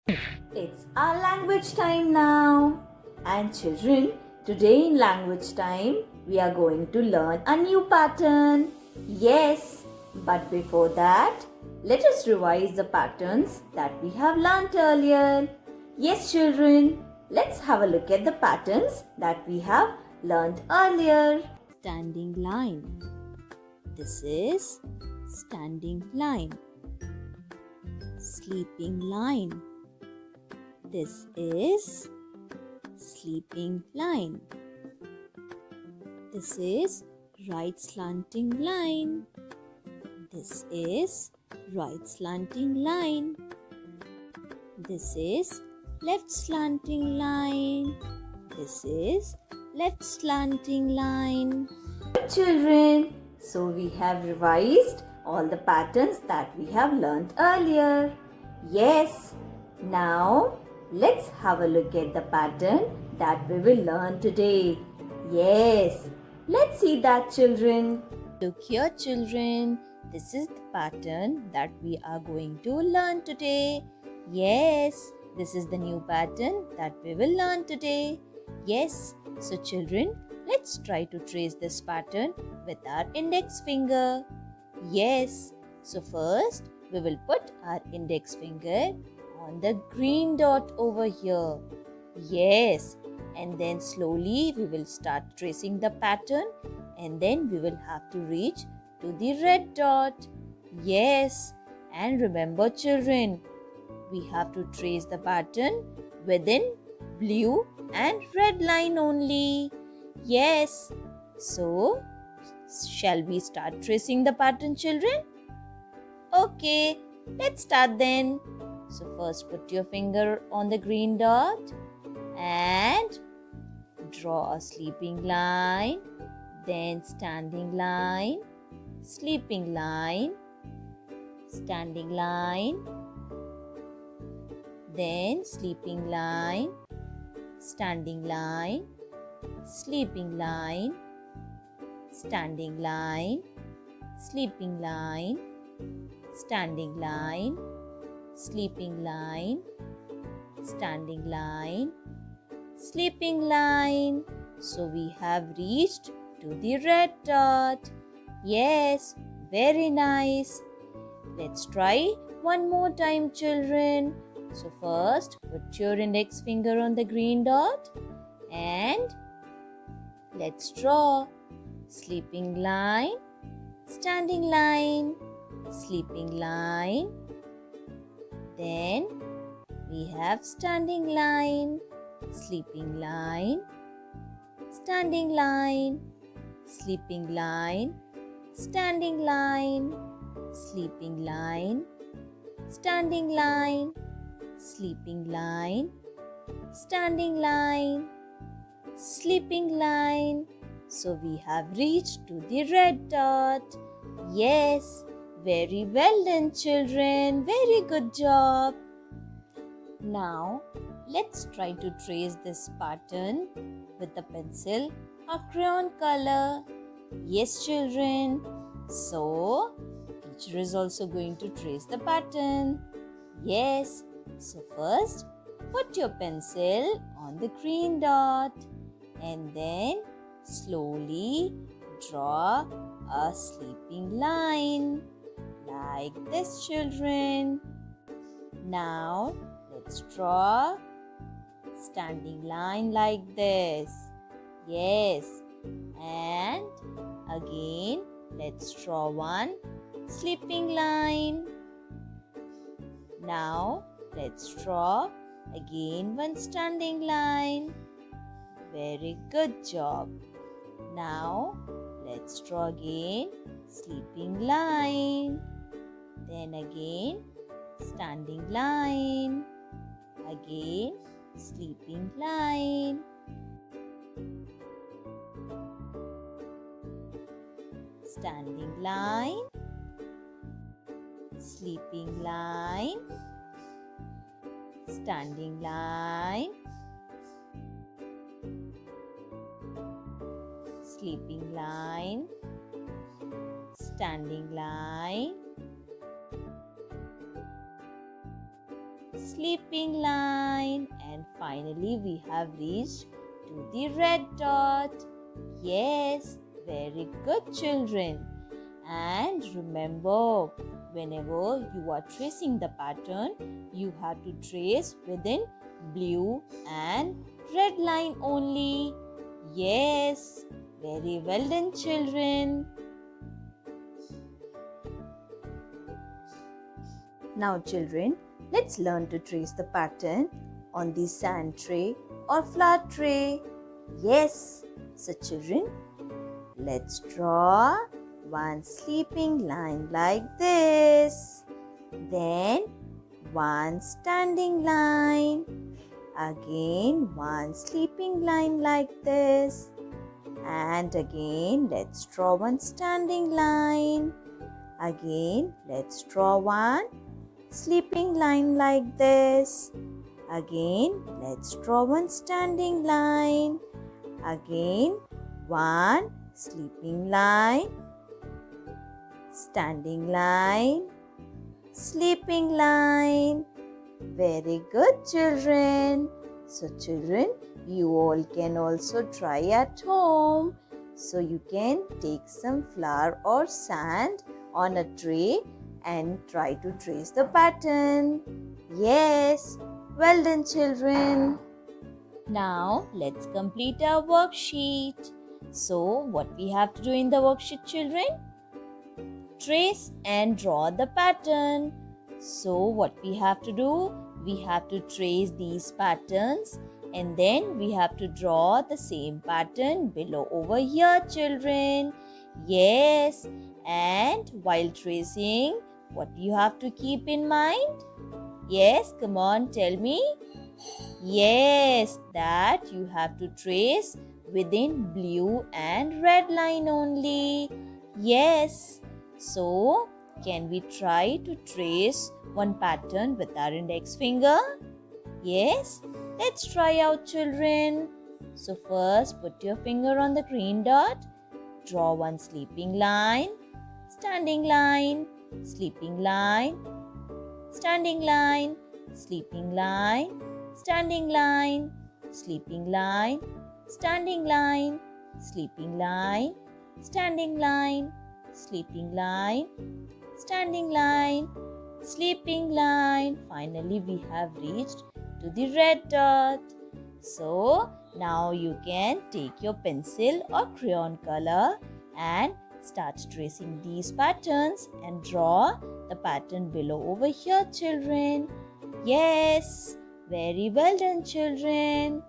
It's our language time now. And children, today in language time, we are going to learn a new pattern. Yes, but before that, let us revise the patterns that we have learnt earlier. Yes, children, let's have a look at the patterns that we have learnt earlier. Standing line. This is standing line. Sleeping line. This is sleeping line. This is right slanting line. This is right slanting line. This is left slanting line. This is left slanting line. Good children, so we have revised all the patterns that we have learnt earlier. Yes, now let's have a look at the pattern that we will learn today. Yes, let's see that, children. Look here, children. This is the pattern that we are going to learn today. Yes, this is the new pattern that we will learn today. Yes, so children, let's try to trace this pattern with our index finger. Yes, so first we will put our index finger on the green dot over here. Yes, and then slowly we will start tracing the pattern, and then we will have to reach to the red dot. Yes, and remember children, we have to trace the pattern within blue and red line only. Yes, so shall we start tracing the pattern, children? Okay, let's start then. So first put your finger on the green dot and draw a sleeping line, then standing line, sleeping line, standing line, then sleeping line, standing line, sleeping line, standing line, sleeping line, standing line, sleeping line, standing line, sleeping line. So we have reached to the red dot. Yes, very nice. Let's try one more time, children. So first put your index finger on the green dot and let's draw sleeping line, standing line, sleeping line. Then we have standing line, sleeping line, standing line, sleeping line, standing line, sleeping line, standing line, sleeping line, standing line, sleeping line. So we have reached to the red dot. Yes, very well done, children. Very good job. Now, let's try to trace this pattern with a pencil or crayon color. Yes, children. So, teacher is also going to trace the pattern. Yes. So, first, put your pencil on the green dot and then slowly draw a sleeping line like this, children. Now let's draw standing line like this. Yes, and again let's draw one sleeping line. Now let's draw again one standing line. Very good job. Now let's draw again sleeping line. Then again standing line. Again sleeping line. Standing line. Sleeping line. Standing line. Sleeping line, standing line, sleeping line. And finally, we have reached to the red dot. Yes, very good, children. And remember, whenever you are tracing the pattern, you have to trace within blue and red line only. Yes, very well done, children. Now, children, let's learn to trace the pattern on the sand tray or flour tray. Yes, so children, let's draw one sleeping line like this. Then one standing line. Again, one sleeping line like this. And again, let's draw one standing line. Again, let's draw one sleeping line like this. Again, let's draw one standing line. Again, one sleeping line, standing line, sleeping line. Very good, children. So, children, you all can also try at home. So, you can take some flour or sand on a tray and try to trace the pattern. Yes, well done, children. Now, let's complete our worksheet. So, what we have to do in the worksheet, children? Trace and draw the pattern. So, what we have to do? We have to trace these patterns and then we have to draw the same pattern below over here, children. Yes, and while tracing, what you have to keep in mind? Yes, come on, tell me. Yes, that you have to trace within blue and red line only. Yes, so can we try to trace one pattern with our index finger? Yes, let's try out, children. So first, put your finger on the green dot. Draw one sleeping line, standing line, sleeping line, standing line, sleeping line, standing line, sleeping line, standing line, sleeping line, standing line, sleeping line, standing line, sleeping line. Finally, we have reached to the red dot. So, now you can take your pencil or crayon color and start tracing these patterns and draw the pattern below over here, children. Yes, very well done, children.